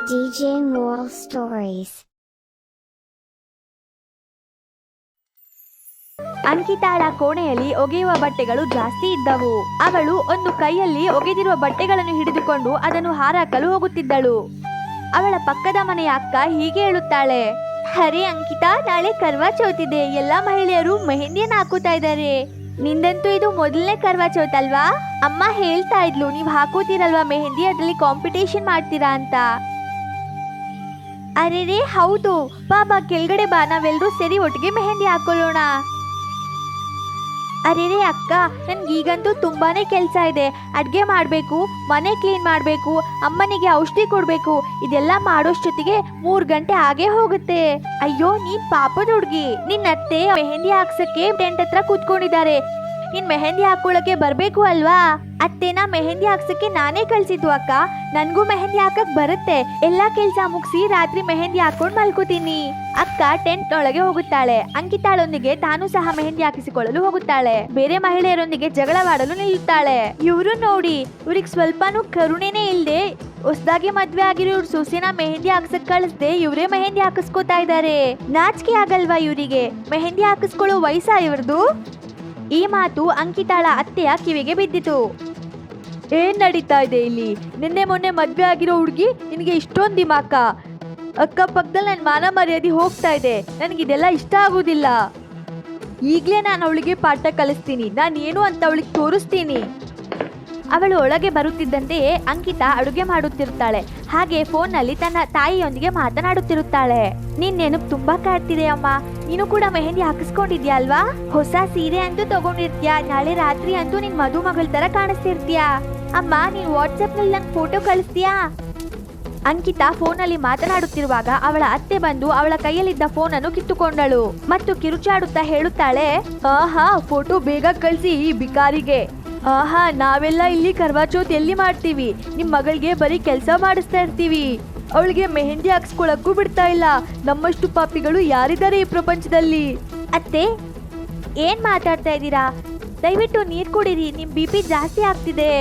DJ Moral Stories. ಅಂಕಿತಾಳ ಕೋಣೆಯಲ್ಲಿ ಒಗೆಯುವ ಬಟ್ಟೆಗಳು ಜಾಸ್ತಿ ಇದ್ದವು. ಅವಳು ಒಂದು ಕೈಯಲ್ಲಿ ಒಗೆದಿರುವ ಬಟ್ಟೆಗಳನ್ನು ಹಿಡಿದುಕೊಂಡು ಅದನ್ನು ಹಾರಾಕಲು ಹೋಗುತ್ತಿದ್ದಳು. ಅವಳ ಪಕ್ಕದ ಮನೆಯ ಅಕ್ಕ ಹೀಗೆ ಹೇಳುತ್ತಾಳೆ, ಹರೇ ಅಂಕಿತಾ, ನಾಳೆ ಕರ್ವಾ ಚೌತ್ ಇದೆ. ಎಲ್ಲಾ ಮಹಿಳೆಯರು ಮೆಹಂದಿಯನ್ನು ಹಾಕುತ್ತಾ ಇದ್ದಾರೆ. ನಿಂದಂತೂ ಇದು ಮೊದಲನೇ ಕರ್ವಾ ಚೌತ್ ಅಲ್ವಾ? ಅಮ್ಮ ಹೇಳ್ತಾ ಇದ್ಲು, ನೀವು ಹಾಕೋತಿರಲ್ವಾ ಮೆಹಂದಿ, ಅದ್ರಲ್ಲಿ ಕಾಂಪಿಟೇಷನ್ ಮಾಡ್ತೀರಾ ಅಂತ. ಅರೆ ಹೌದು, ಬಾ ಕೆಳಗಡೆ ಬಾ, ನಾವೆಲ್ಲರೂ ಸೇರಿ ಒಟ್ಟಿಗೆ ಮೆಹಂದಿ ಹಾಕೊಳ್ಳೋಣ. ಅರೆ ಅಕ್ಕ, ನನ್ಗೀಗಂತೂ ತುಂಬಾನೇ ಕೆಲಸ ಇದೆ. ಅಡ್ಗೆ ಮಾಡಬೇಕು, ಮನೆ ಕ್ಲೀನ್ ಮಾಡಬೇಕು, ಅಮ್ಮನಿಗೆ ಔಷಧಿ ಕೊಡಬೇಕು. ಇದೆಲ್ಲ ಮಾಡೋಷ್ಟೊತ್ತಿಗೆ 3 ಗಂಟೆ ಆಗೇ ಹೋಗುತ್ತೆ. ಅಯ್ಯೋ, ನೀನ್ ಪಾಪದ ಹುಡುಗಿ. ನಿನ್ನ ಅತ್ತೆ ಮೆಹಂದಿ ಹಾಕ್ಸಕ್ಕೆ ಟೆಂಟ್ ಹತ್ರ ಕೂತ್ಕೊಂಡಿದ್ದಾರೆ. ನೀನ್ ಮೆಹಂದಿ ಹಾಕೊಳ್ಳಕ್ಕೆ ಬರ್ಬೇಕು ಅಲ್ವಾ? ಅತ್ತೆನ ಮೆಹಂದಿ ಹಾಕ್ಸಕ್ಕೆ ನಾನೇ ಕಳ್ಸಿದ್ದು ಅಕ್ಕ. ನನ್ಗೂ ಮೆಹಂದಿ ಹಾಕಕ್ ಬರುತ್ತೆ. ಎಲ್ಲಾ ಕೆಲ್ಸ ಮುಗಿಸಿ ರಾತ್ರಿ ಮೆಹಂದಿ ಹಾಕೊಂಡ್ ಮಲ್ಕೋತೀನಿ. ಅಕ್ಕ ಟೆಂಟ್ ಒಳಗೆ ಹೋಗುತ್ತಾಳೆ. ಅಂಕಿತಾಳೊಂದಿಗೆ ತಾನು ಸಹ ಮೆಹಂದಿ ಹಾಕಿಸಿಕೊಳ್ಳಲು ಹೋಗುತ್ತಾಳೆ. ಬೇರೆ ಮಹಿಳೆಯರೊಂದಿಗೆ ಜಗಳವಾಡಲು ನಿಲ್ಲುತ್ತಾಳೆ. ಇವರು ನೋಡಿ, ಇವ್ರಿಗೆ ಸ್ವಲ್ಪನೂ ಕರುಣೆನೇ ಇಲ್ದೆ ಹೊಸದಾಗಿ ಮದ್ವೆ ಆಗಿರೋ ಇವ್ರ ಸೊಸೆನ ಮೆಹಂದಿ ಹಾಕ್ಸಕ್ ಕಳಿಸ್ದೆ ಇವರೇ ಮೆಹಂದಿ ಹಾಕಿಸ್ಕೋತಾ ಇದ್ದಾರೆ. ನಾಚಿಕೆ ಆಗಲ್ವಾ ಇವರಿಗೆ? ಮೆಹಂದಿ ಹಾಕಿಸ್ಕೊಳ್ಳೋ ವಯಸ್ಸಾ ಇವ್ರದು? ಈ ಮಾತು ಅಂಕಿತಾಳ ಅತ್ತೆಯ ಕಿವಿಗೆ ಬಿದ್ದಿತು. ಏನ್ ನಡೀತಾ ಇದೆ ಇಲ್ಲಿ? ನಿನ್ನೆ ಮೊನ್ನೆ ಮದ್ವೆ ಆಗಿರೋ ಹುಡುಗಿ, ನಿನಗೆ ಇಷ್ಟೊಂದು ದಿಮಾಕ? ಅಕ್ಕಪಕ್ಕದಲ್ಲಿ ನನ್ನ ಮಾನ ಮರ್ಯಾದೆ ಹೋಗ್ತಾ ಇದೆ. ನನಗಿದೆಲ್ಲ ಇಷ್ಟ ಆಗುದಿಲ್ಲ. ಈಗಲೇ ನಾನು ಅವಳಿಗೆ ಪಾಠ ಕಲಿಸ್ತೀನಿ. ನಾನು ಏನು ಅಂತ ಅವಳಿಗೆ ತೋರಿಸ್ತೀನಿ. ಅವಳು ಒಳಗೆ ಬರುತ್ತಿದ್ದಂತೆಯೇ ಅಂಕಿತಾ ಅಡುಗೆ ಮಾಡುತ್ತಿರುತ್ತಾಳೆ. ಹಾಗೆ ಫೋನ್ನಲ್ಲಿ ತನ್ನ ತಾಯಿಯೊಂದಿಗೆ ಮಾತನಾಡುತ್ತಿರುತ್ತಾಳೆ. ನಿನ್ ನೆನಪು ತುಂಬಾ ಕಾಡ್ತಿದೆ ಅಮ್ಮ. ನೀನು ಕೂಡ ಮೆಹಂದಿ ಹಾಕಿಸ್ಕೊಂಡಿದ್ಯಾ ಅಲ್ವಾ? ಹೊಸ ಸೀರೆ ಅಂತೂ ತಗೊಂಡಿರ್ತೀಯ. ನಾಳೆ ರಾತ್ರಿ ಅಂತೂ ನಿನ್ ಮದುಮಗಳ ತರ ಕಾಣಿಸ್ತಿರ್ತೀಯ. ಅಮ್ಮ, ನೀನ್ ವಾಟ್ಸಪ್ ನಲ್ಲಿ ನನ್ ಫೋಟೋ ಕಳಿಸ್ತೀಯಾ? ಅಂಕಿತಾ ಫೋನಲ್ಲಿ ಮಾತನಾಡುತ್ತಿರುವಾಗ ಅವಳ ಅತ್ತೆ ಬಂದು ಅವಳ ಕೈಯಲ್ಲಿದ್ದ ಫೋನನ್ನು ಕಿತ್ತುಕೊಂಡಳು ಮತ್ತು ಕಿರುಚಾಡುತ್ತಾ ಹೇಳುತ್ತಾಳೆ, ಆಹಾ, ಫೋಟೋ ಬೇಗ ಕಳಿಸಿ ಈ ಬಿಕಾರಿಗೆ. ಆಹಾ, ನಾವೆಲ್ಲ ಇಲ್ಲಿ ಕರ್ವಾ ಚೌತ್ ಎಲ್ಲಿ ಮಾಡ್ತೀವಿ? ನಿಮ್ ಮಗಳಿಗೆ ಬರೀ ಕೆಲಸ ಮಾಡಿಸ್ತಾ ಇರ್ತೀವಿ. ಅವಳಿಗೆ ಮೆಹಂದಿ ಹಾಕ್ಸ್ಕೊಳಕ್ಕೂ ಬಿಡ್ತಾ ಇಲ್ಲ. ನಮ್ಮಷ್ಟು ಪಾಪಿಗಳು ಯಾರಿದ್ದಾರೆ ಈ ಪ್ರಪಂಚದಲ್ಲಿ? ಅತ್ತೆ, ಏನ್ ಮಾತಾಡ್ತಾ ಇದ್ದೀರಾ? ದಯವಿಟ್ಟು ನೀರ್ ಕುಡೀರಿ, ನಿಮ್ BP ಜಾಸ್ತಿ ಆಗ್ತಿದೆ.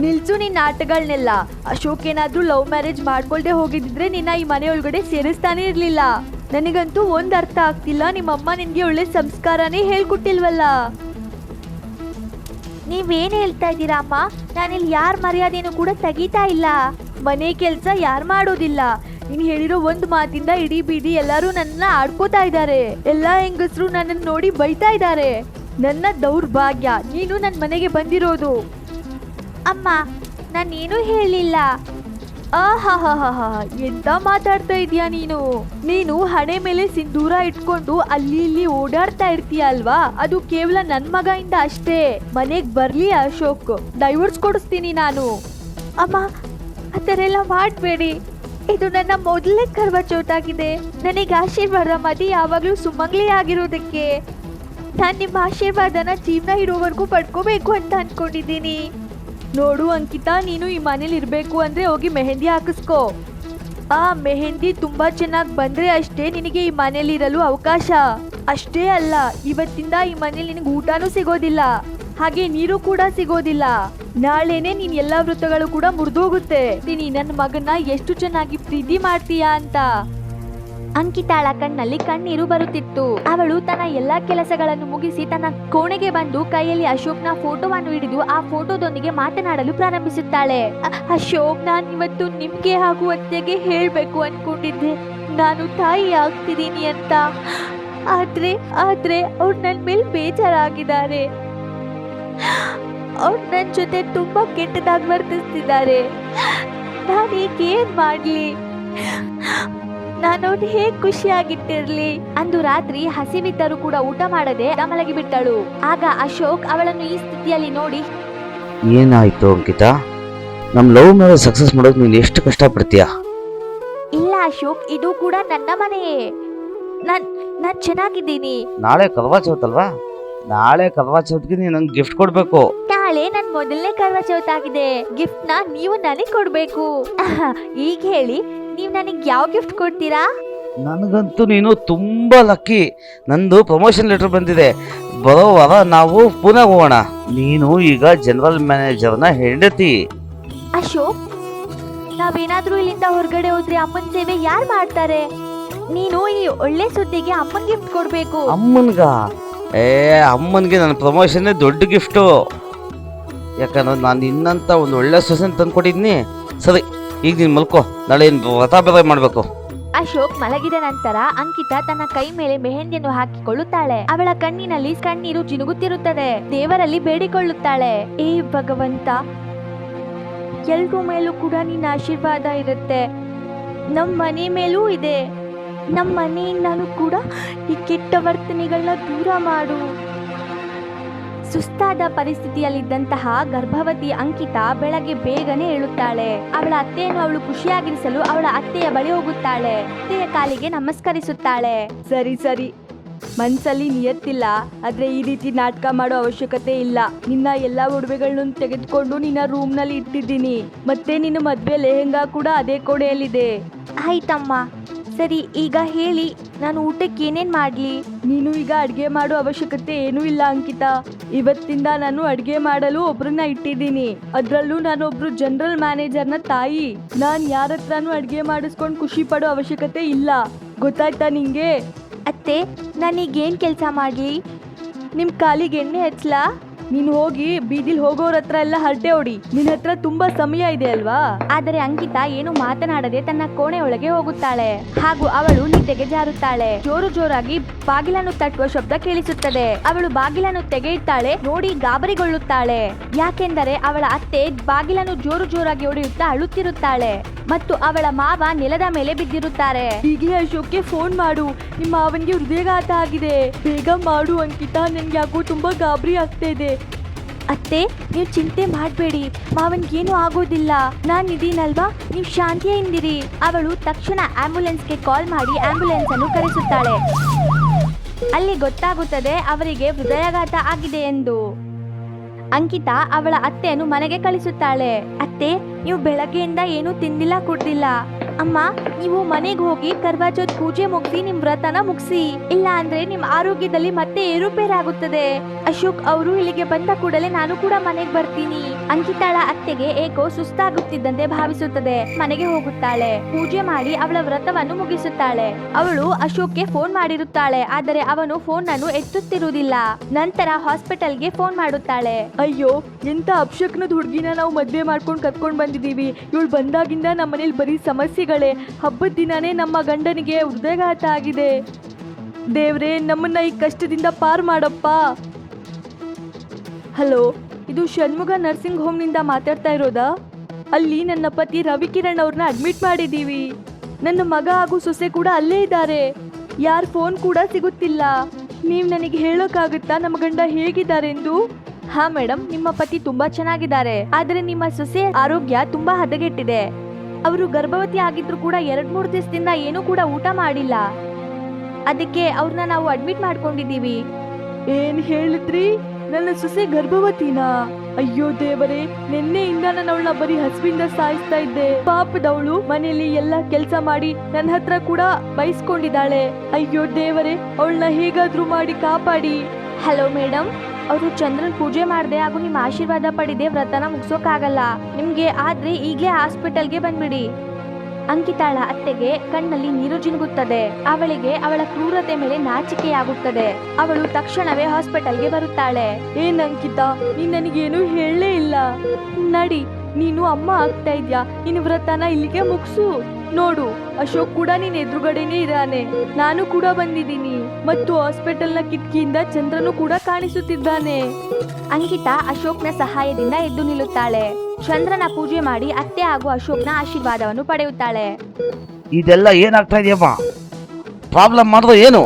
ನಿಲ್ಸು ನಿನ್ನ ಆಟಗಳನ್ನೆಲ್ಲ. ಅಶೋಕ್ ಏನಾದ್ರೂ ಲವ್ ಮ್ಯಾರೇಜ್ ಮಾಡ್ಕೊಳ್ದೆ ಹೋಗಿದ್ರೆ ನಿನ್ನ ಈ ಮನೆ ಒಳಗಡೆ ಸೇರಿಸ್ತಾನೆ ಇರ್ಲಿಲ್ಲ. ನನಗಂತೂ ಒಂದ್ ಅರ್ಥ ಆಗ್ತಿಲ್ಲ, ನಿಮ್ಮಮ್ಮ ನಿನ್ಗೆ ಒಳ್ಳೆ ಸಂಸ್ಕಾರನೇ ಹೇಳ್ಕೊಟ್ಟಿಲ್ವಲ್ಲ. ನೀವೇನ್ ಹೇಳ್ತಾ ಇದ್ದೀರಾ ಅಮ್ಮ? ನಾನಿಲ್ಲಿ ಯಾರ ಮರ್ಯಾದೆನೂ ಕೂಡ ತೆಗಿತಾ ಇಲ್ಲ. ಮನೆ ಕೆಲಸ ಯಾರು ಮಾಡೋದಿಲ್ಲ. ನೀನು ಹೇಳಿರೋ ಒಂದು ಮಾತಿಂದ ಇಡೀ ಬೀದಿ ಎಲ್ಲರೂ ನನ್ನ ಆಡ್ಕೋತಾ ಇದ್ದಾರೆ. ಎಲ್ಲಾ ಹೆಂಗಸರು ನನ್ನನ್ನು ನೋಡಿ ಬೈತಾ ಇದ್ದಾರೆ. ನನ್ನ ದೌರ್ಭಾಗ್ಯ ನೀನು ನನ್ನ ಮನೆಗೆ ಬಂದಿರೋದು. ಅಮ್ಮ, ನಾನೇನು ಹೇಳಿಲ್ಲ. ಆಹಾಹಾಹಾ, ಎಂತ ಮಾತಾಡ್ತಾ ಇದೀಯಾ ನೀನು? ನೀನು ಹಣೆ ಮೇಲೆ ಸಿಂಧೂರ ಇಟ್ಕೊಂಡು ಅಲ್ಲಿ ಇಲ್ಲಿ ಓಡಾಡ್ತಾ ಇರ್ತೀಯ ಅಲ್ವಾ? ಅದು ಕೇವಲ ನನ್ ಮಗಯಿಂದ ಅಷ್ಟೇ. ಮನೆಗ್ ಬರ್ಲಿ ಅಶೋಕ್, ಡೈವರ್ಸ್ ಕೊಡಿಸ್ತೀನಿ ನಾನು. ಅಮ್ಮ, ಆ ಥರ ಎಲ್ಲ ಮಾಡಬೇಡಿ. ಇದು ನನ್ನ ಮೊದಲನೇ ಕರ್ವಾ ಚೌತ್ ಆಗಿದೆ. ನನಗೆ ಆಶೀರ್ವಾದ ಮಾಡಿ ಯಾವಾಗಲೂ ಸುಮಂಗ್ಲಿ ಆಗಿರೋದಕ್ಕೆ. ನಾನು ನಿಮ್ಮ ಆಶೀರ್ವಾದನ ಜೀವನ ಇರೋವರೆಗೂ ಪಡ್ಕೋಬೇಕು ಅಂತ ಅನ್ಕೊಂಡಿದ್ದೀನಿ. ನೋಡು ಅಂಕಿತಾ, ನೀನು ಈ ಮನೇಲಿ ಇರಬೇಕು ಅಂದ್ರೆ ಹೋಗಿ ಮೆಹಂದಿ ಹಾಕಿಸ್ಕೋ. ಆ ಮೆಹಂದಿ ತುಂಬಾ ಚೆನ್ನಾಗಿ ಬಂದ್ರೆ ಅಷ್ಟೇ ನಿನಗೆ ಈ ಮನೇಲಿ ಇರಲು ಅವಕಾಶ. ಅಷ್ಟೇ ಅಲ್ಲ, ಇವತ್ತಿಂದ ಈ ಮನೇಲಿ ನಿನಗೆ ಊಟನೂ ಸಿಗೋದಿಲ್ಲ, ಹಾಗೆ ನೀರು ಕೂಡ ಸಿಗೋದಿಲ್ಲ. ನಾಳೆನೆ ನೀನ್ ಎಲ್ಲಾ ವೃತ್ತಗಳು ಕೂಡ ಮುರಿದೋಗುತ್ತೆ. ನೀ ನನ್ನ ಮಗನ ಎಷ್ಟು ಚೆನ್ನಾಗಿ ಪ್ರೀತಿ ಮಾಡ್ತೀಯಾ ಅಂತ. ಅಂಕಿತಾಳ ಕಣ್ಣಲ್ಲಿ ಕಣ್ಣೀರು ಬರುತ್ತಿತ್ತು. ಅವಳು ತನ್ನ ಎಲ್ಲಾ ಕೆಲಸಗಳನ್ನು ಮುಗಿಸಿ ತನ್ನ ಕೋಣೆಗೆ ಬಂದು ಕೈಯಲ್ಲಿ ಅಶೋಕ್ನ ಫೋಟೋವನ್ನು ಹಿಡಿದು ಆ ಫೋಟೋದೊಂದಿಗೆ ಮಾತನಾಡಲು ಪ್ರಾರಂಭಿಸುತ್ತಾಳೆ. ಅಶೋಕ್, ನಾನು ಇವತ್ತು ನಿಮ್ಗೆ ಹಾಗೂ ಅತ್ತೆಗೆ ಹೇಳ್ಬೇಕು ಅನ್ಕೊಂಡಿದ್ದೆ, ನಾನು ತಾಯಿ ಆಗ್ತಿದ್ದೀನಿ ಅಂತ. ಆದ್ರೆ ಅವ್ರು ನನ್ನ ಮೇಲೆ ಬೇಜಾರಾಗಿದ್ದಾರೆ. ಅವ್ರು ನನ್ನ ಜೊತೆ ತುಂಬಾ ಕೆಟ್ಟದಾಗಿ ವರ್ತಿಸ್ತಿದ್ದಾರೆ. ನಾನೀಗ ಏನ್ ಮಾಡ್ಲಿ? ನಾನು ಹೇಗ್ ಖುಷಿಯಾಗಿಟ್ಟಿರ್ಲಿ? ಅಂದು ರಾತ್ರಿ ಹಸಿವಿದ್ದರೂ ಕೂಡ ಊಟ ಮಾಡದೆ ಮಲಗಿ ಬಿಟ್ಟಳು. ಆಗ ಅಶೋಕ್ ಅವಳನ್ನು ಈ ಸ್ಥಿತಿಯಲ್ಲಿ ನೋಡಿ, ಏನಾಯ್ತು ಅಂಕಿತಾ? ನಮ್ ಲವ್ ಮ್ಯಾರೇಜ್ ಸಕ್ಸಸ್ ಮಾಡೋದು ನೀನು ಎಷ್ಟು ಕಷ್ಟ ಪಡ್ತೀಯಾ? ಇಲ್ಲ ಅಶೋಕ್, ಇದು ಕೂಡ ನನ್ನ ಮನೆಯೇ. ನಾನ್ ಚೆನ್ನಾಗಿದ್ದೀನಿ. ನಾಳೆ ಕರ್ವಾ ಚೌತ್ ಅಲ್ವಾ? ನಾಳೆ ಕರ್ವಾ ಚೌತ್ಗೆ ನೀನು ನಂಗೆ ಗಿಫ್ಟ್ ಕೊಡ್ಬೇಕು. ನಾಳೆ ನನ್ ಮೊದಲನೇ ಕರ್ವಾ ಚೌತ್ ಆಗಿದೆ. ಗಿಫ್ಟ್ ನ ನೀವು ನನಗೆ ಕೊಡ್ಬೇಕು. ಈಗ ಹೇಳಿ, ನೀವ್ ನನಗೆ ಯಾವ ಗಿಫ್ಟ್ ಕೊಡ್ತೀರಾ? ನನಗಂತೂ ನೀನು ತುಂಬಾ ಲಕ್ಕಿ. ನಂದು ಪ್ರಮೋಷನ್ ಲೆಟರ್ ಬಂದಿದೆ. ಬರೋ ವಾರ ನಾವು ಪುಣೆ ಹೋಗೋಣ. ನೀನು ಈಗ ಜನರಲ್ ಮ್ಯಾನೇಜರ್ನ ಹೆಂಡತಿ. ಅಶೋಕ್, ನಾವೇನಾದ್ರೂ ಇಲ್ಲಿಂದ ಹೊರಗಡೆ ಹೋದ್ರೆ ಅಮ್ಮನ ಸೇವೆ ಯಾರು ಮಾಡ್ತಾರೆ? ನೀನು ಈ ಒಳ್ಳೆ ಸುದ್ದಿಗೆ ಅಮ್ಮನ್ ಗಿಫ್ಟ್ ಕೊಡ್ಬೇಕು. ಅಮ್ಮನ್ಗ? ಅಮ್ಮನಿಗೆ ನನ್ನ ಪ್ರಮೋಷನ್ನೇ ದೊಡ್ಡ ಗಿಫ್ಟು. ಯಾಕಂದ್ರೆ ನಾನು ನಿನ್ನಂತ ಒಂದು ಒಳ್ಳೆ ಸೊಸೆನ ತಂದ್ಕೊಟ್ಟಿದ್ನಿ. ಸರಿ, ಈಗ ನೀನು ಮಲ್ಕೋ, ನಾಳೆ ವ್ರತ ಬೇರೆ ಮಾಡಬೇಕು. ಅಶೋಕ್ ಮಲಗಿದ ನಂತರ ಅಂಕಿತಾ ತನ್ನ ಕೈ ಮೇಲೆ ಮೆಹಂದಿಯನ್ನು ಹಾಕಿಕೊಳ್ಳುತ್ತಾಳೆ. ಅವಳ ಕಣ್ಣಿನಲ್ಲಿ ಕಣ್ಣೀರು ಜಿನುಗುತ್ತಿರುತ್ತದೆ. ದೇವರಲ್ಲಿ ಬೇಡಿಕೊಳ್ಳುತ್ತಾಳೆ, ಏ ಭಗವಂತ, ಎಲ್ರ ಮೇಲೂ ಕೂಡ ನಿನ್ನ ಆಶೀರ್ವಾದ ಇರುತ್ತೆ, ನಮ್ಮ ಮನೆ ಮೇಲೂ ಇದೆ. ನಮ್ಮ ಮನೆಯಿಂದನೂ ಕೂಡ ಈ ಕೆಟ್ಟ ವರ್ತನೆಗಳನ್ನ ದೂರ ಮಾಡು. ಸುಸ್ತಾದ ಪರಿಸ್ಥಿತಿಯಲ್ಲಿದ್ದಂತಹ ಗರ್ಭವತಿ ಅಂಕಿತಾ ಬೆಳಗ್ಗೆ ಬೇಗನೆ ಏಳುತ್ತಾಳೆ. ಅವಳ ಅತ್ತೆಯನ್ನು ಅವಳು ಖುಷಿಯಾಗಿರಿಸಲು ಅವಳ ಅತ್ತೆಯ ಬಳಿ ಹೋಗುತ್ತಾಳೆ. ಅತ್ತೆಯ ಕಾಲಿಗೆ ನಮಸ್ಕರಿಸುತ್ತಾಳೆ. ಸರಿ ಸರಿ, ಮನ್ಸಲ್ಲಿ ನಿಯತ್ತಿಲ್ಲ, ಆದ್ರೆ ಈ ರೀತಿ ನಾಟಕ ಮಾಡೋ ಅವಶ್ಯಕತೆ ಇಲ್ಲ. ನಿನ್ನ ಎಲ್ಲಾ ಒಡವೆಗಳನ್ನು ತೆಗೆದುಕೊಂಡು ನಿನ್ನ ರೂಮ್ ನಲ್ಲಿ ಇಟ್ಟಿದ್ದೀನಿ. ಮತ್ತೆ ನಿನ್ನ ಮದ್ವೆ ಲೆಹೆಂಗಾ ಕೂಡ ಅದೇ ಕೋಣೆಯಲ್ಲಿದೆ. ಆಯ್ತಮ್ಮ, ಸರಿ, ಈಗ ಹೇಳಿ, ನಾನು ಊಟಕ್ಕೆ ಏನೇನ್ ಮಾಡ್ಲಿ? ನೀನು ಈಗ ಅಡ್ಗೆ ಮಾಡೋ ಅವಶ್ಯಕತೆ ಏನೂ ಇಲ್ಲ ಅಂಕಿತಾ. ಇವತ್ತಿಂದ ನಾನು ಅಡ್ಗೆ ಮಾಡಲು ಒಬ್ರನ್ನ ಇಟ್ಟಿದ್ದೀನಿ. ಅದ್ರಲ್ಲೂ ನಾನೊಬ್ರು ಜನರಲ್ ಮ್ಯಾನೇಜರ್ನ ತಾಯಿ. ನಾನ್ ಯಾರ ಹತ್ರನೂ ಅಡ್ಗೆ ಮಾಡಿಸ್ಕೊಂಡು ಖುಷಿ ಪಡೋ ಅವಶ್ಯಕತೆ ಇಲ್ಲ, ಗೊತ್ತಾಯ್ತಾ ನಿಂಗೆ? ಅತ್ತೆ, ನಾನೀಗೇನ್ ಕೆಲಸ ಮಾಡ್ಲಿ? ನಿಮ್ ಕಾಲಿಗೆ ಎಣ್ಣೆ ಹಚ್ಲಾ? ನೀನು ಹೋಗಿ ಬೀದಿಲ್ ಹೋಗೋರ ಹತ್ರ ಎಲ್ಲ ಹರಟೆ ಹೊಡಿ. ನಿನ್ನ ಹತ್ರ ತುಂಬಾ ಸಮಯ ಇದೆ ಅಲ್ವಾ? ಆದರೆ ಅಂಕಿತಾ ಏನು ಮಾತನಾಡದೆ ತನ್ನ ಕೋಣೆ ಒಳಗೆ ಹೋಗುತ್ತಾಳೆ ಹಾಗೂ ಅವಳು ನಿದ್ದೆಗೆ ಜಾರುತ್ತಾಳೆ. ಜೋರು ಜೋರಾಗಿ ಬಾಗಿಲನ್ನು ತಟ್ಟುವ ಶಬ್ದ ಕೇಳಿಸುತ್ತದೆ. ಅವಳು ಬಾಗಿಲನ್ನು ತೆಗೆಯುತ್ತಾಳೆ. ನೋಡಿ ಗಾಬರಿಗೊಳ್ಳುತ್ತಾಳೆ. ಯಾಕೆಂದರೆ ಅವಳ ಅತ್ತೆ ಬಾಗಿಲನ್ನು ಜೋರು ಜೋರಾಗಿ ಹೊಡೆಯುತ್ತಾ ಅಳುತ್ತಿರುತ್ತಾಳೆ ಮತ್ತು ಅವಳ ಮಾವ ನೆಲದ ಮೇಲೆ ಬಿದ್ದಿರುತ್ತಾರೆ. ಈಗಲೇ ಅಶೋಕ್ಗೆ ಫೋನ್ ಮಾಡು, ನಿಮ್ಮ ಮಾವನಿಗೆ ಹೃದಯಘಾತ ಆಗಿದೆ, ಬೇಗ ಮಾಡು ಅಂಕಿತಾ, ನನ್ಗೆ ಯಾಕೋ ತುಂಬಾ ಗಾಬರಿ ಆಗ್ತಾ ಇದೆ. ಅತ್ತೆ, ನೀವು ಚಿಂತೆ ಮಾಡಬೇಡಿ, ಮಾವನ್ಗೇನು ಆಗೋದಿಲ್ಲ, ನಾನಿದ್ದೀನಲ್ವಾ, ನೀವು ಶಾಂತಿಯಿಂದಿರಿ. ಅವಳು ತಕ್ಷಣ ಆಂಬ್ಯುಲೆನ್ಸ್ಗೆ ಕಾಲ್ ಮಾಡಿ ಆಂಬ್ಯುಲೆನ್ಸ್ ಅನ್ನು ಕರೆಸುತ್ತಾಳೆ. ಅಲ್ಲಿ ಗೊತ್ತಾಗುತ್ತದೆ ಅವರಿಗೆ ಹೃದಯಾಘಾತ ಆಗಿದೆ ಎಂದು. ಅಂಕಿತಾ ಅವಳ ಅತ್ತೆಯನ್ನು ಮನೆಗೆ ಕಳಿಸುತ್ತಾಳೆ. ಅತ್ತೆ, ನೀವು ಬೆಳಗ್ಗೆಯಿಂದ ಏನೂ ತಿಂದಿಲ್ಲ ಕುಡ್ದಿಲ್ಲ. ಅಮ್ಮ, ನೀವು ಮನೆಗೆ ಹೋಗಿ ಕರ್ವಾ ಚೌತ್ ಪೂಜೆ ಮುಗಿಸಿ ನಿಮ್ ವ್ರತನ ಮುಗಿಸಿ, ಇಲ್ಲ ಅಂದ್ರೆ ನಿಮ್ ಆರೋಗ್ಯದಲ್ಲಿ ಮತ್ತೆ ಏರುಪೇರಾಗುತ್ತದೆ. ಅಶೋಕ್ ಅವರು ಇಲ್ಲಿಗೆ ಬಂದ ಕೂಡಲೇ ನಾನು ಕೂಡ ಮನೆಗೆ ಬರ್ತೀನಿ. ಅಂಕಿತಾಳ ಅತ್ತೆಗೆ ಏಕೋ ಸುಸ್ತಾಗುತ್ತಿದ್ದಂತೆ ಭಾವಿಸುತ್ತದೆ. ಮನೆಗೆ ಹೋಗುತ್ತಾಳೆ. ಪೂಜೆ ಮಾಡಿ ಅವಳ ವ್ರತವನ್ನು ಮುಗಿಸುತ್ತಾಳೆ. ಅವಳು ಅಶೋಕ್ಗೆ ಫೋನ್ ಮಾಡಿರುತ್ತಾಳೆ, ಆದರೆ ಅವನು ಫೋನ್ ಅನ್ನು ಎತ್ತುತ್ತಿರುವುದಿಲ್ಲ. ನಂತರ ಹಾಸ್ಪಿಟಲ್ಗೆ ಫೋನ್ ಮಾಡುತ್ತಾಳೆ. ಅಯ್ಯೋ, ಎಂತ ಅಪಶಕ್ನದ ಹುಡುಗಿನ ನಾವು ಮದ್ವೆ ಮಾಡ್ಕೊಂಡು ಕರ್ಕೊಂಡ್ ಬಂದಿದೀವಿ. ಇವಳು ಬಂದಾಗಿಂದ ನಮ್ಮ ಮನೇಲಿ ಬರೀ ಸಮಸ್ಯೆಗಳೇ. ಹಬ್ಬದ ದಿನಾನೇ ನಮ್ಮ ಗಂಡನಿಗೆ ಹೃದಯಾಘಾತ ಆಗಿದೆ. ದೇವ್ರೇ, ನಮ್ಮನ್ನ ಈ ಕಷ್ಟದಿಂದ ಪಾರ್ ಮಾಡಪ್ಪ. ಹಲೋ, ಇದು ಷಣ್ಮುಗ ನರ್ಸಿಂಗ್ ಹೋಮ್ನಿಂದ ಮಾತಾಡ್ತಾ ಇರೋದಾ? ಅಲ್ಲಿ ನನ್ನ ಪತಿ ರವಿಕಿರಣ್ ಅವ್ರನ್ನ ಅಡ್ಮಿಟ್ ಮಾಡಿದ್ದೀವಿ. ನನ್ನ ಮಗ ಹಾಗೂ ಸೊಸೆ ಕೂಡ ಅಲ್ಲೇ ಇದ್ದಾರೆ. ಯಾರ ಫೋನ್ ಕೂಡ ಸಿಗುತ್ತಿಲ್ಲ. ನೀವು ನನಗೆ ಹೇಳೋಕ್ಕಾಗುತ್ತಾ ನಮ್ಮ ಗಂಡ ಹೇಗಿದ್ದಾರೆಂದು? ಹಾ ಮೇಡಮ್, ನಿಮ್ಮ ಪತಿ ತುಂಬಾ ಚೆನ್ನಾಗಿದ್ದಾರೆ, ಆದರೆ ನಿಮ್ಮ ಸೊಸೆ ಆರೋಗ್ಯ ತುಂಬಾ ಹದಗೆಟ್ಟಿದೆ. ಅವರು ಗರ್ಭವತಿ ಆಗಿದ್ರು ಕೂಡ 2-3 ದಿವಸದಿಂದ ಏನೂ ಕೂಡ ಊಟ ಮಾಡಿಲ್ಲ. ಅದಕ್ಕೆ ಅವ್ರನ್ನ ನಾವು ಅಡ್ಮಿಟ್ ಮಾಡ್ಕೊಂಡಿದ್ದೀವಿ. ಏನ್ ಹೇಳಿದ್ರಿ? ನನ್ನ ಸೊಸೆ ಗರ್ಭವತಿನಾ? ಅಯ್ಯೋ ದೇವರೇ, ನಿನ್ನೆಯಿಂದ ನಾನು ಅವಳನ್ನ ಬರೀ ಹಸುವಿಂದ ಸಾಯಿಸ್ತಾ ಇದ್ದೆ. ಪಾಪದವಳು ಮನೆಯಲ್ಲಿ ಎಲ್ಲ ಕೆಲಸ ಮಾಡಿ ನನ್ನ ಹತ್ರ ಕೂಡ ಬಯಸ್ಕೊಂಡಿದ್ದಾಳೆ. ಅಯ್ಯೋ ದೇವರೇ, ಅವಳನ್ನ ಹೇಗಾದ್ರೂ ಮಾಡಿ ಕಾಪಾಡಿ. ಹಲೋ ಮೇಡಮ್, ಅವರು ಚಂದ್ರನ್ ಪೂಜೆ ಮಾಡದೆ ಹಾಗೂ ನಿಮ್ಮ ಆಶೀರ್ವಾದ ಪಡೆದೆ ವ್ರತನ ಮುಗಿಸೋಕ್ಕಾಗಲ್ಲ. ನಿಮ್ಗೆ ಆದ್ರೆ ಈಗಲೇ ಹಾಸ್ಪಿಟಲ್ಗೆ ಬಂದ್ಬಿಡಿ. ಅಂಕಿತಾಳ ಅತ್ತೆಗೆ ಕಣ್ಣಲ್ಲಿ ನೀರು ಜಿನುಗುತ್ತದೆ. ಅವಳಿಗೆ ಅವಳ ಕ್ರೂರತೆ ಮೇಲೆ ನಾಚಿಕೆಯಾಗುತ್ತದೆ. ಅವಳು ತಕ್ಷಣವೇ ಹಾಸ್ಪಿಟಲ್ಗೆ ಬರುತ್ತಾಳೆ. ಏನ್ ಅಂಕಿತಾ, ನೀನ್ ನನಗೇನು ಹೇಳಲೇ ಇಲ್ಲ. ನಡಿ, ನೀನು ಅಮ್ಮ ಆಗ್ತಾ ಇದ್ಯಾ, ನಿನ್ನ ವ್ರತನ ಇಲ್ಲಿಗೆ ಮುಗಿಸು. ನೋಡು, ಅಶೋಕ್ ಕೂಡ ನಿನ್ ಎದುರುಗಡೆನೆ ಇದ್ದಾನೆ. ನಾನು ಕೂಡ ಬಂದಿದ್ದೀನಿ ಮತ್ತು ಹಾಸ್ಪಿಟಲ್ನ ಕಿಟಕಿಯಿಂದ ಚಂದ್ರನು ಕೂಡ ಕಾಣಿಸುತ್ತಿದ್ದಾನೆ. ಅಂಕಿತಾ ಅಶೋಕ್ನ ಸಹಾಯದಿಂದ ಎದ್ದು ನಿಲ್ಲುತ್ತಾಳೆ. ಚಂದ್ರನ ಪೂಜೆ ಮಾಡಿ ಅತ್ತೆ ಹಾಗೂ ಅಶೋಕ್ನ ಆಶೀರ್ವಾದವನ್ನು ಪಡೆಯುತ್ತಾಳೆ. ಇದೆಲ್ಲ ಏನಾಗ್ತಾ ಇದೆಯಮ್ಮ? ಪ್ರಾಬ್ಲಮ್ ಮಾಡೋದು ಏನು?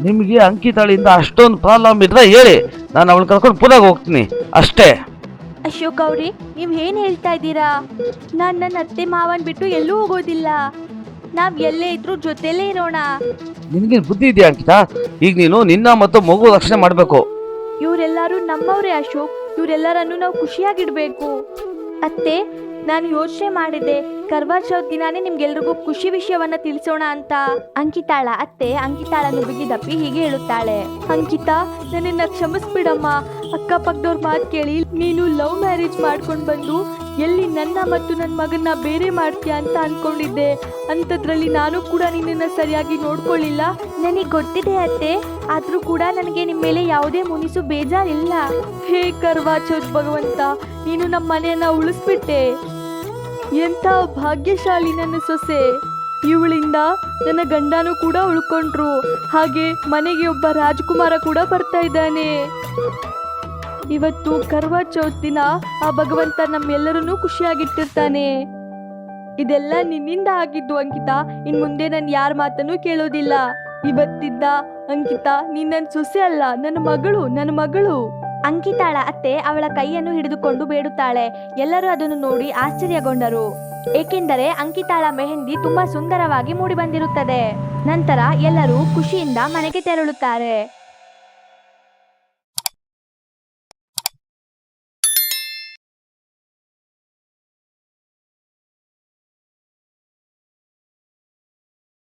ನಿಮಗೆ ಅಂಕಿತಾಳಿಂದ ಅಷ್ಟೊಂದು ಪ್ರಾಬ್ಲಮ್ ಇದ್ರೆ ಹೇಳಿ, ನಾನು ಅವಳು ಕರ್ಕೊಂಡು ಪುನಃ ಹೋಗ್ತೀನಿ ಅಷ್ಟೇ. ಅಶೋಕ್ ಅವ್ರಿ, ನೀವ್ ಏನ್ ಹೇಳ್ತಾ ಇದ್ದೀರಾ? ನಾನ್ ನನ್ನ ಅತ್ತೆ ಮಾವನ್ ಬಿಟ್ಟು ಎಲ್ಲೂ ಹೋಗೋದಿಲ್ಲ. ನಾವ್ ಎಲ್ಲೇ ಇದ್ರು ಜೊತೆಲೇ ಇರೋಣ. ನಿನ್ಗೆ ಬುದ್ಧಿ ಇದೆಯಾ ಅಂಕಿತಾ? ಈಗ ನೀನು ನಿನ್ನ ಮತ್ತು ಮಗು ರಕ್ಷಣೆ ಮಾಡಬೇಕು. ಇವರೆಲ್ಲರೂ ನಮ್ಮವ್ರೆ ಅಶೋಕ್, ಇವರೆಲ್ಲರನ್ನು ನಾವು ಖುಷಿಯಾಗಿಡ್ಬೇಕು. ಅತ್ತೆ, ನಾನು ಯೋಚನೆ ಮಾಡಿದ್ದೆ, ಕರ್ವಾ ಚೌತ್ ದಿನಾನೇ ನಿಮ್ಗೆಲ್ರಿಗೂ ಖುಷಿ ವಿಷಯವನ್ನ ತಿಳಿಸೋಣ ಅಂತ. ಅಂಕಿತಾಳ ಅತ್ತೆ ಅಂಕಿತಾಳನ್ನು ಬಿಗಿದಪ್ಪಿ ಹೀಗೆ ಹೇಳುತ್ತಾಳೆ. ಅಂಕಿತಾ, ನನ್ನನ್ನ ಕ್ಷಮಿಸ್ಬಿಡಮ್ಮ. ಅಕ್ಕಪಕ್ಕದವ್ರ ಮಾತು ಕೇಳಿ ನೀನು ಲವ್ ಮ್ಯಾರೇಜ್ ಮಾಡ್ಕೊಂಡು ಬಂದು ಎಲ್ಲಿ ನನ್ನ ಮತ್ತು ನನ್ನ ಮಗನ್ನ ಬೇರೆ ಮಾಡ್ತೀಯಾ ಅಂತ ಅನ್ಕೊಂಡಿದ್ದೆ. ಅಂಥದ್ರಲ್ಲಿ ನಾನು ಕೂಡ ನಿನ್ನನ್ನು ಸರಿಯಾಗಿ ನೋಡ್ಕೊಳ್ಳಿಲ್ಲ. ನನಗೆ ಗೊತ್ತಿದೆ ಅತ್ತೆ, ಆದರೂ ಕೂಡ ನನಗೆ ನಿಮ್ಮ ಮೇಲೆ ಯಾವುದೇ ಮುನಿಸು ಬೇಜಾರಿಲ್ಲ. ಹೇ ಕರ್ವಾ ಚೌತ್ ಭಗವಂತ, ನೀನು ನಮ್ಮ ಮನೆಯನ್ನ ಉಳಿಸ್ಬಿಟ್ಟೆ. ಎಂಥ ಭಾಗ್ಯಶಾಲಿ ನನ್ನ ಸೊಸೆ. ಇವಳಿಂದ ನನ್ನ ಗಂಡನೂ ಕೂಡ ಉಳ್ಕೊಂಡ್ರು, ಹಾಗೆ ಮನೆಗೆ ಒಬ್ಬ ರಾಜಕುಮಾರ ಕೂಡ ಬರ್ತಾ ಇದ್ದಾನೆ. ಇವತ್ತು ಕರ್ವಾ ಚೌತ್ ದಿನ ಆ ಭಗವಂತ ನಮ್ಮೆಲ್ಲರನ್ನೂ ಖುಷಿಯಾಗಿಟ್ಟಿರ್ತಾನೆ. ಇದೆಲ್ಲ ನಿನ್ನಿಂದ ಆಗಿದ್ದು ಅಂಕಿತಾ. ಇನ್ ಮುಂದೆ ನಾನು ಯಾರ ಮಾತನ್ನು ಕೇಳೋದಿಲ್ಲ. ಇವತ್ತಿದ್ದ ಅಂಕಿತಾ, ನೀನ್ ನನ್ನ ಸೊಸೆ ಅಲ್ಲ, ನನ್ನ ಮಗಳು. ಅಂಕಿತಾಳ ಅತ್ತೆ ಅವಳ ಕೈಯನ್ನು ಹಿಡಿದುಕೊಂಡು ಬೇಡುತ್ತಾಳೆ. ಎಲ್ಲರೂ ಅದನ್ನು ನೋಡಿ ಆಶ್ಚರ್ಯಗೊಂಡರು, ಏಕೆಂದರೆ ಅಂಕಿತಾಳ ಮೆಹಂದಿ ತುಂಬಾ ಸುಂದರವಾಗಿ ಮೂಡಿ ಬಂದಿರುತ್ತದೆ. ನಂತರ ಎಲ್ಲರೂ ಖುಷಿಯಿಂದ ಮನೆಗೆ ತೆರಳುತ್ತಾರೆ.